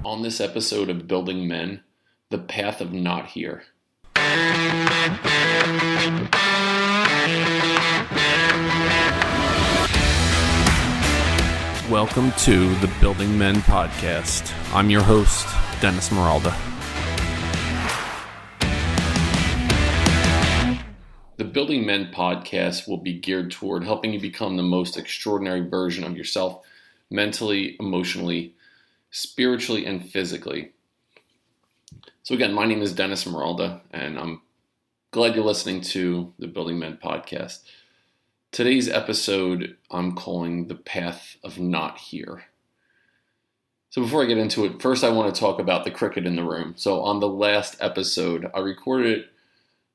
On this episode of Building Men, the path of not here. Welcome to the Building Men podcast. I'm your host, Dennis Meralda. The Building Men podcast will be geared toward helping you become the most extraordinary version of yourself, mentally, emotionally, spiritually, and physically. So again, my name is Dennis Meralda, and I'm glad you're listening to the Building Men podcast. Today's episode I'm calling The Path of Not Here. So before I get into it, first I want to talk about the cricket in the room. So on the last episode, I recorded it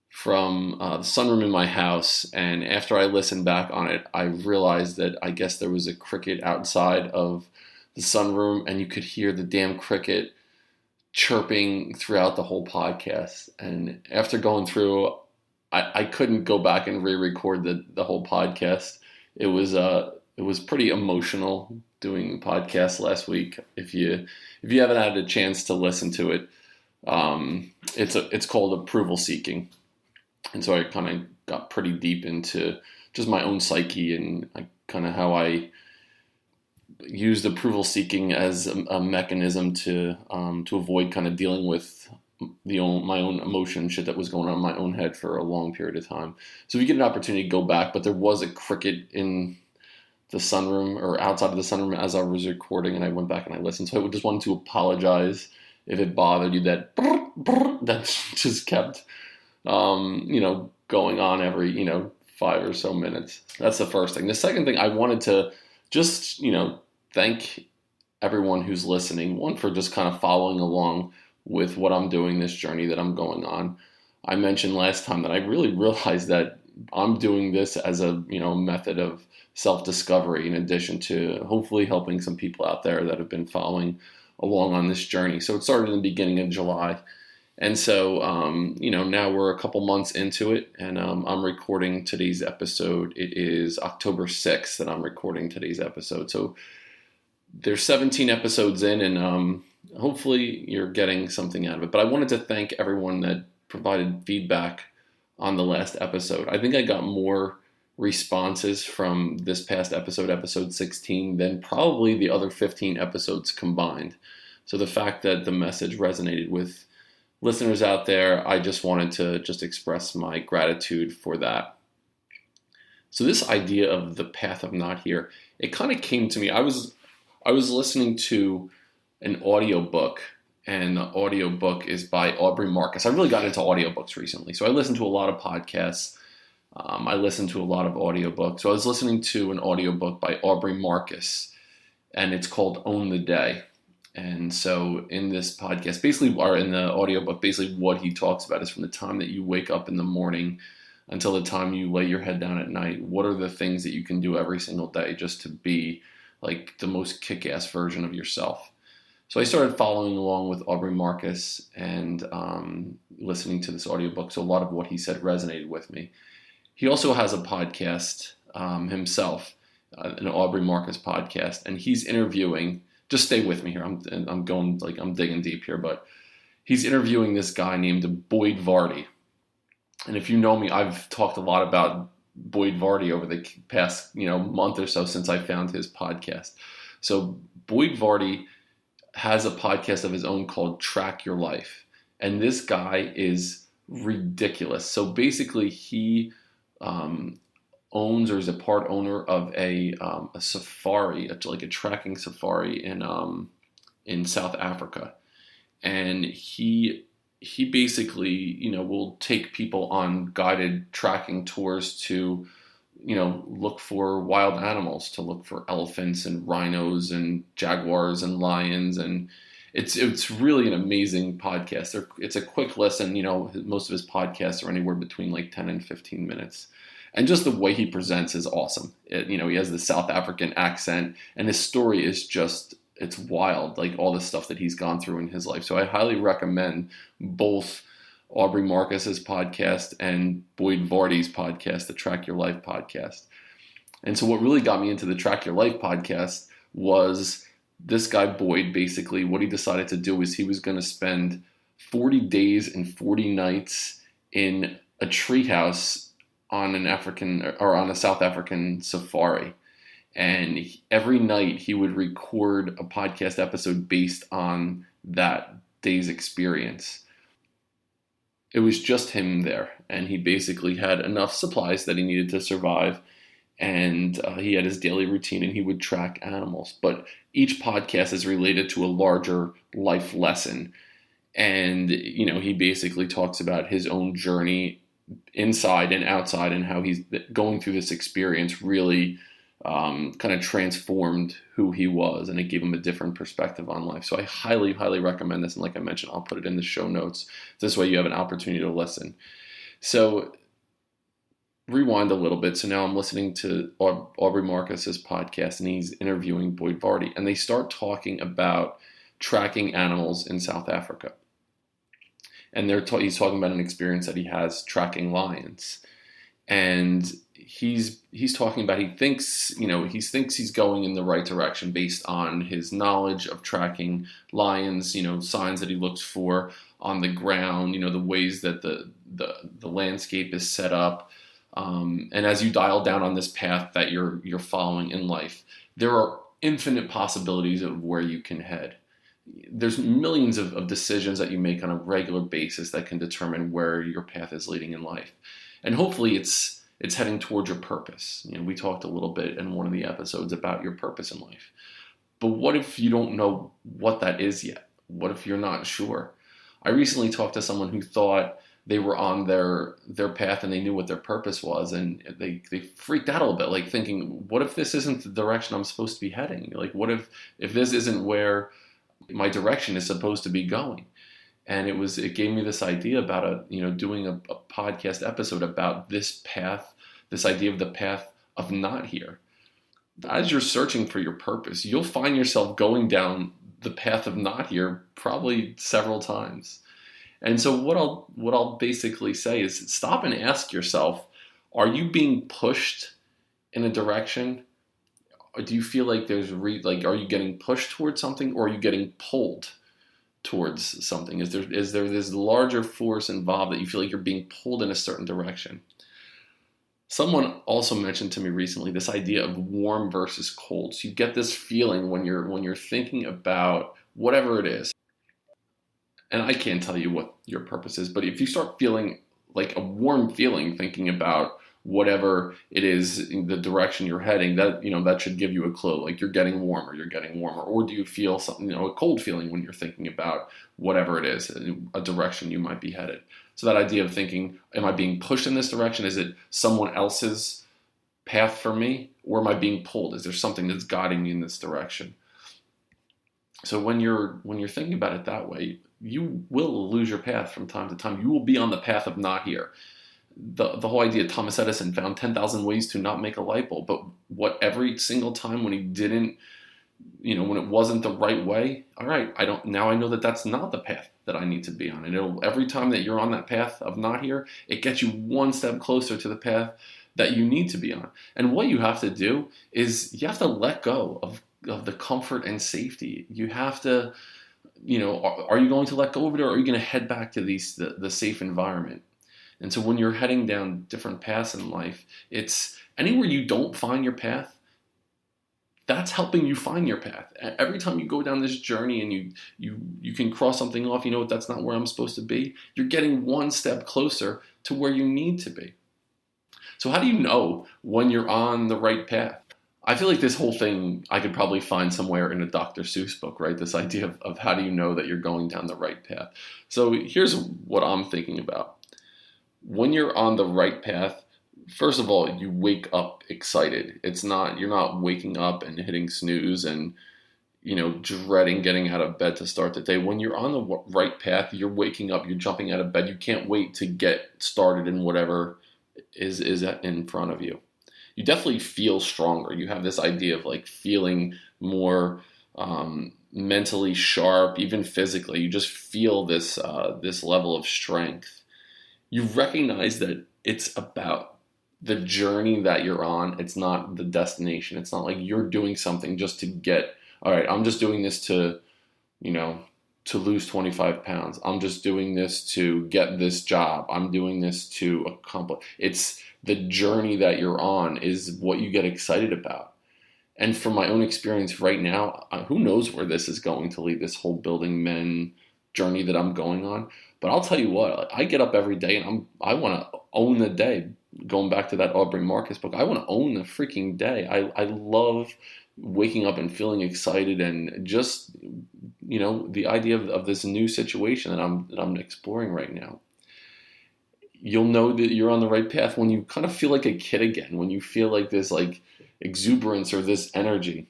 from the sunroom in my house, and after I listened back on it, I realized that I guess there was a cricket outside of the sunroom, and you could hear the damn cricket chirping throughout the whole podcast. And after going through, I couldn't go back and re-record the whole podcast. It was pretty emotional doing the podcast last week. If you haven't had a chance to listen to it, it's called Approval Seeking. And so I kind of got pretty deep into just my own psyche and kind of how I used approval seeking as a mechanism to avoid kind of dealing with my own emotion shit that was going on in my own head for a long period of time. So if you get an opportunity, go back. But there was a cricket in the sunroom or outside of the sunroom as I was recording, and I went back and I listened. So I just wanted to apologize if it bothered you that that just kept going on every 5 or so minutes. That's the first thing. The second thing, I wanted to just thank everyone who's listening. One, for just kind of following along with what I'm doing, this journey that I'm going on. I mentioned last time that I really realized that I'm doing this as a method of self-discovery, in addition to hopefully helping some people out there that have been following along on this journey. So it started in the beginning of July. And so, now we're a couple months into it, and I'm recording today's episode. It is October 6th that I'm recording today's episode. So there's 17 episodes in, and hopefully you're getting something out of it. But I wanted to thank everyone that provided feedback on the last episode. I think I got more responses from this past episode 16, than probably the other 15 episodes combined. So the fact that the message resonated with listeners out there, I just wanted to just express my gratitude for that. So this idea of the path of not here, it kind of came to me. I was listening to an audiobook, and the audiobook is by Aubrey Marcus. I really got into audiobooks recently, so I listen to a lot of podcasts. I listen to a lot of audiobooks. So I was listening to an audiobook by Aubrey Marcus, and it's called Own the Day. And so in this podcast, or in the audiobook, basically what he talks about is from the time that you wake up in the morning until the time you lay your head down at night, what are the things that you can do every single day just to be like the most kick-ass version of yourself. So I started following along with Aubrey Marcus and listening to this audiobook. So a lot of what he said resonated with me. He also has a podcast himself, an Aubrey Marcus podcast, and he's interviewing. Just stay with me here. I'm digging deep here, but he's interviewing this guy named Boyd Varty. And if you know me, I've talked a lot about Boyd Varty over the past, month or so since I found his podcast. So Boyd Varty has a podcast of his own called Track Your Life. And this guy is ridiculous. So basically he owns, or is a part owner of a safari, like a tracking safari in South Africa, and he basically will take people on guided tracking tours to look for wild animals, to look for elephants and rhinos and jaguars and lions, and it's really an amazing podcast. It's a quick listen. Most of his podcasts are anywhere between like 10 and 15 minutes. And just the way he presents is awesome. He has the South African accent, and his story is it's wild, like all the stuff that he's gone through in his life. So I highly recommend both Aubrey Marcus's podcast and Boyd Varty's podcast, the Track Your Life podcast. And so what really got me into the Track Your Life podcast was this guy Boyd, basically what he decided to do is he was going to spend 40 days and 40 nights in a treehouse on a South African safari. And every night he would record a podcast episode based on that day's experience. It was just him there, and he basically had enough supplies that he needed to survive, and he had his daily routine, and he would track animals. But each podcast is related to a larger life lesson, and he basically talks about his own journey inside and outside, and how he's going through this experience really kind of transformed who he was, and it gave him a different perspective on life. So I highly, highly recommend this. And like I mentioned, I'll put it in the show notes. This way you have an opportunity to listen. So rewind a little bit. So now I'm listening to Aubrey Marcus's podcast, and he's interviewing Boyd Varty, and they start talking about tracking animals in South Africa. And he's talking about an experience that he has tracking lions. And he's talking about he thinks he's going in the right direction based on his knowledge of tracking lions, signs that he looks for on the ground, the ways that the landscape is set up. And as you dial down on this path that you're following in life, there are infinite possibilities of where you can head. There's millions of decisions that you make on a regular basis that can determine where your path is leading in life. And hopefully it's heading towards your purpose. We talked a little bit in one of the episodes about your purpose in life. But what if you don't know what that is yet? What if you're not sure? I recently talked to someone who thought they were on their path and they knew what their purpose was, and they freaked out a little bit, like thinking, what if this isn't the direction I'm supposed to be heading? Like, what if this isn't where my direction is supposed to be going? And it gave me this idea about doing a podcast episode about this path, this idea of the path of not here. As you're searching for your purpose, you'll find yourself going down the path of not here probably several times. And so what I'll basically say is stop and ask yourself, are you being pushed in a direction? Or do you feel like are you getting pushed towards something, or are you getting pulled towards something? Is there this larger force involved that you feel like you're being pulled in a certain direction? Someone also mentioned to me recently this idea of warm versus cold. So you get this feeling when you're thinking about whatever it is. And I can't tell you what your purpose is, but if you start feeling like a warm feeling thinking about whatever it is, the direction you're heading, that should give you a clue. Like you're getting warmer. Or do you feel something, a cold feeling when you're thinking about whatever it is, a direction you might be headed? So that idea of thinking, am I being pushed in this direction? Is it someone else's path for me? Or am I being pulled? Is there something that's guiding me in this direction? So when you're thinking about it that way, you will lose your path from time to time. You will be on the path of not here. The whole idea, Thomas Edison found 10,000 ways to not make a light bulb, but every single time when he didn't, when it wasn't the right way, all right, I know that that's not the path that I need to be on. And every time that you're on that path of not here, it gets you one step closer to the path that you need to be on. And what you have to do is you have to let go of the comfort and safety. You have to, are you going to let go of it, or are you going to head back to the safe environment? And so when you're heading down different paths in life, it's anywhere you don't find your path, that's helping you find your path. Every time you go down this journey and you can cross something off, that's not where I'm supposed to be, you're getting one step closer to where you need to be. So how do you know when you're on the right path? I feel like this whole thing I could probably find somewhere in a Dr. Seuss book, right? This idea of how do you know that you're going down the right path? So here's what I'm thinking about. When you're on the right path, first of all, you wake up excited. You're not waking up and hitting snooze and, dreading getting out of bed to start the day. When you're on the right path, you're waking up, you're jumping out of bed. You can't wait to get started in whatever is in front of you. You definitely feel stronger. You have this idea of like feeling more mentally sharp, even physically. You just feel this level of strength. You recognize that it's about the journey that you're on. It's not the destination. It's not like you're doing something just to get all right, I'm just doing this to, you know, to lose 25 pounds. I'm just doing this to get this job. I'm doing this to accomplish. It's the journey that you're on is what you get excited about. And from my own experience right now, who knows where this is going to lead, this whole building men journey that I'm going on. But I'll tell you what, I get up every day and I want to own the day. Going back to that Aubrey Marcus book, I want to own the freaking day. I love waking up and feeling excited and just, you know, the idea of this new situation that I'm exploring right now. You'll know that you're on the right path when you kind of feel like a kid again, when you feel like this like exuberance or this energy.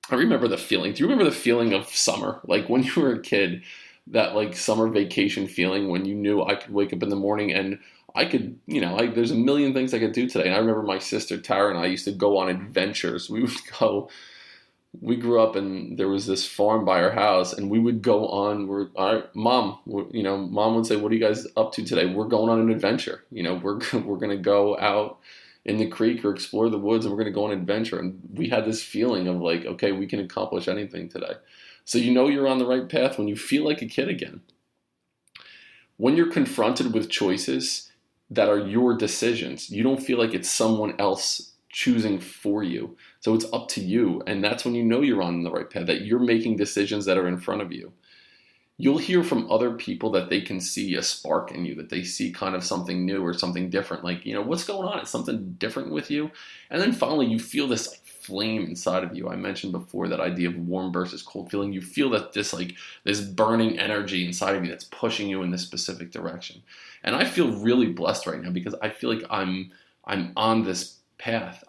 I remember the feeling. Do you remember the feeling of summer? Like when you were a kid, that like summer vacation feeling when you knew I could wake up in the morning and I could, you know, there's a million things I could do today. And I remember my sister Tara and I used to go on adventures. We grew up and there was this farm by our house and we would go on, mom would say, what are you guys up to today? We're going on an adventure. You know, we're going to go out in the creek or explore the woods and we're going to go on an adventure. And we had this feeling of like, okay, we can accomplish anything today. So you know you're on the right path when you feel like a kid again. When you're confronted with choices that are your decisions, you don't feel like it's someone else choosing for you. So it's up to you. And that's when you know you're on the right path, that you're making decisions that are in front of you. You'll hear from other people that they can see a spark in you, that they see kind of something new or something different. Like, you know, what's going on? Is something different with you? And then finally you feel this like flame inside of you. I mentioned before that idea of warm versus cold feeling. You feel that this burning energy inside of you that's pushing you in this specific direction. And I feel really blessed right now because I feel like I'm on this path.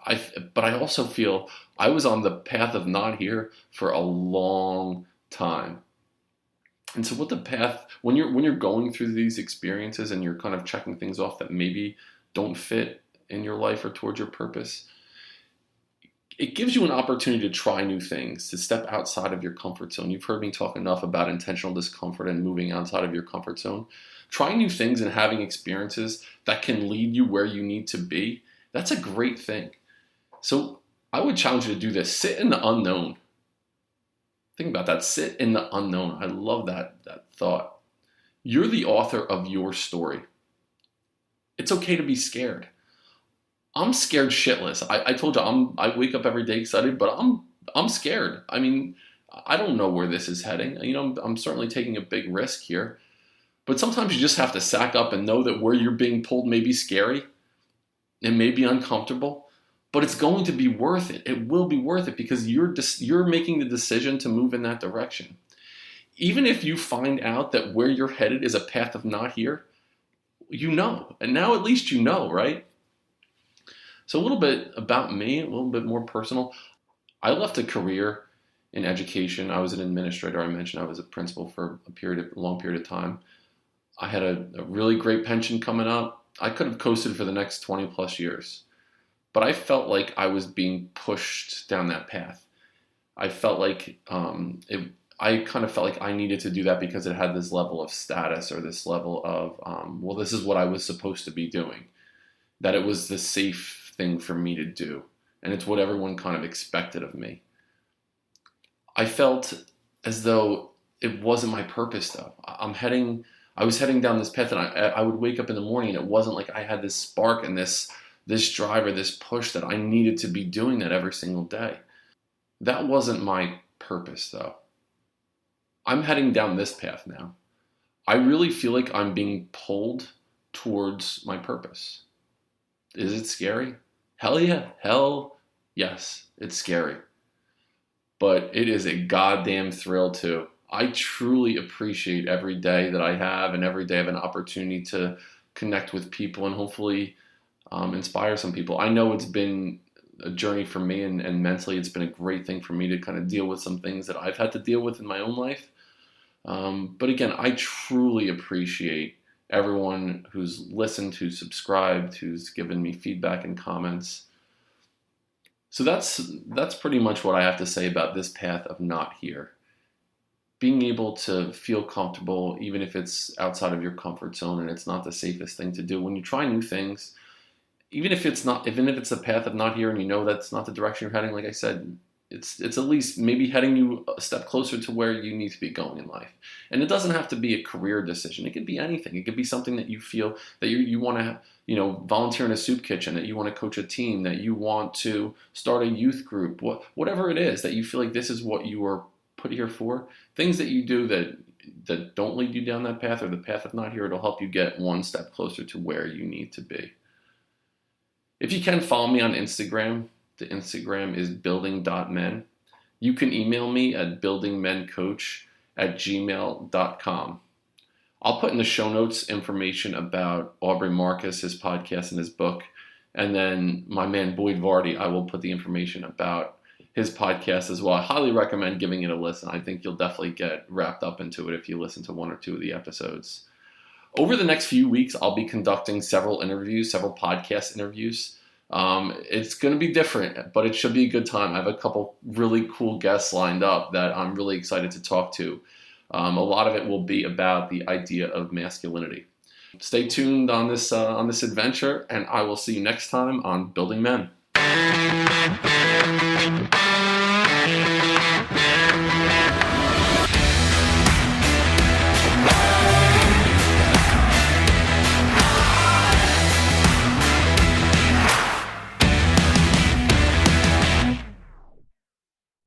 But I also feel I was on the path of not here for a long time. And so what the path, when you're going through these experiences and you're kind of checking things off that maybe don't fit in your life or towards your purpose, it gives you an opportunity to try new things, to step outside of your comfort zone. You've heard me talk enough about intentional discomfort and moving outside of your comfort zone. Trying new things and having experiences that can lead you where you need to be, that's a great thing. So I would challenge you to do this. Sit in the unknown. Think about that. Sit in the unknown. I love that thought. You're the author of your story. It's okay to be scared. I'm scared shitless. I told you I wake up every day excited, but I'm scared. I mean, I don't know where this is heading. You know, I'm certainly taking a big risk here. But sometimes you just have to sack up and know that where you're being pulled may be scary. It may be uncomfortable, but it's going to be worth it. It will be worth it because you're making the decision to move in that direction. Even if you find out that where you're headed is a path of not here, you know. And now at least you know, right? So a little bit about me, a little bit more personal. I left a career in education. I was an administrator. I mentioned I was a principal for a long period of time. I had a really great pension coming up. I could have coasted for the next 20 plus years, but I felt like I was being pushed down that path. I felt like I kind of felt like I needed to do that because it had this level of status or this level of, this is what I was supposed to be doing, that it was the safe thing for me to do. And it's what everyone kind of expected of me. I felt as though it wasn't my purpose though. I was heading down this path and I would wake up in the morning and it wasn't like I had this spark and this drive or this push that I needed to be doing that every single day. That wasn't my purpose though. I'm heading down this path now. I really feel like I'm being pulled towards my purpose. Is it scary? Hell yeah. Hell yes. It's scary. But it is a goddamn thrill too. I truly appreciate every day that I have and every day I have an opportunity to connect with people and hopefully inspire some people. I know it's been a journey for me and mentally it's been a great thing for me to kind of deal with some things that I've had to deal with in my own life. But again, I truly appreciate everyone who's listened, who's subscribed, who's given me feedback and comments. So that's pretty much what I have to say about this path of not here. Being able to feel comfortable, even if it's outside of your comfort zone and it's not the safest thing to do. When you try new things, even if it's a path of not here and you know that's not the direction you're heading, like I said, it's at least maybe heading you a step closer to where you need to be going in life. And it doesn't have to be a career decision. It could be anything. It could be something that you feel that you want to, volunteer in a soup kitchen, that you want to coach a team, that you want to start a youth group, whatever it is that you feel like this is what you were put here for. Things that you do that don't lead you down that path, or the path of not here, it'll help you get one step closer to where you need to be. If you can, follow me on Instagram. The Instagram is building.men. You can email me at buildingmencoach@gmail.com. I'll put in the show notes information about Aubrey Marcus, his podcast and his book. And then my man Boyd Vardy, I will put the information about his podcast as well. I highly recommend giving it a listen. I think you'll definitely get wrapped up into it if you listen to one or two of the episodes. Over the next few weeks, I'll be conducting several podcast interviews. It's going to be different, but it should be a good time. I have a couple really cool guests lined up that I'm really excited to talk to. A lot of it will be about the idea of masculinity. Stay tuned on this adventure, and I will see you next time on Building Men.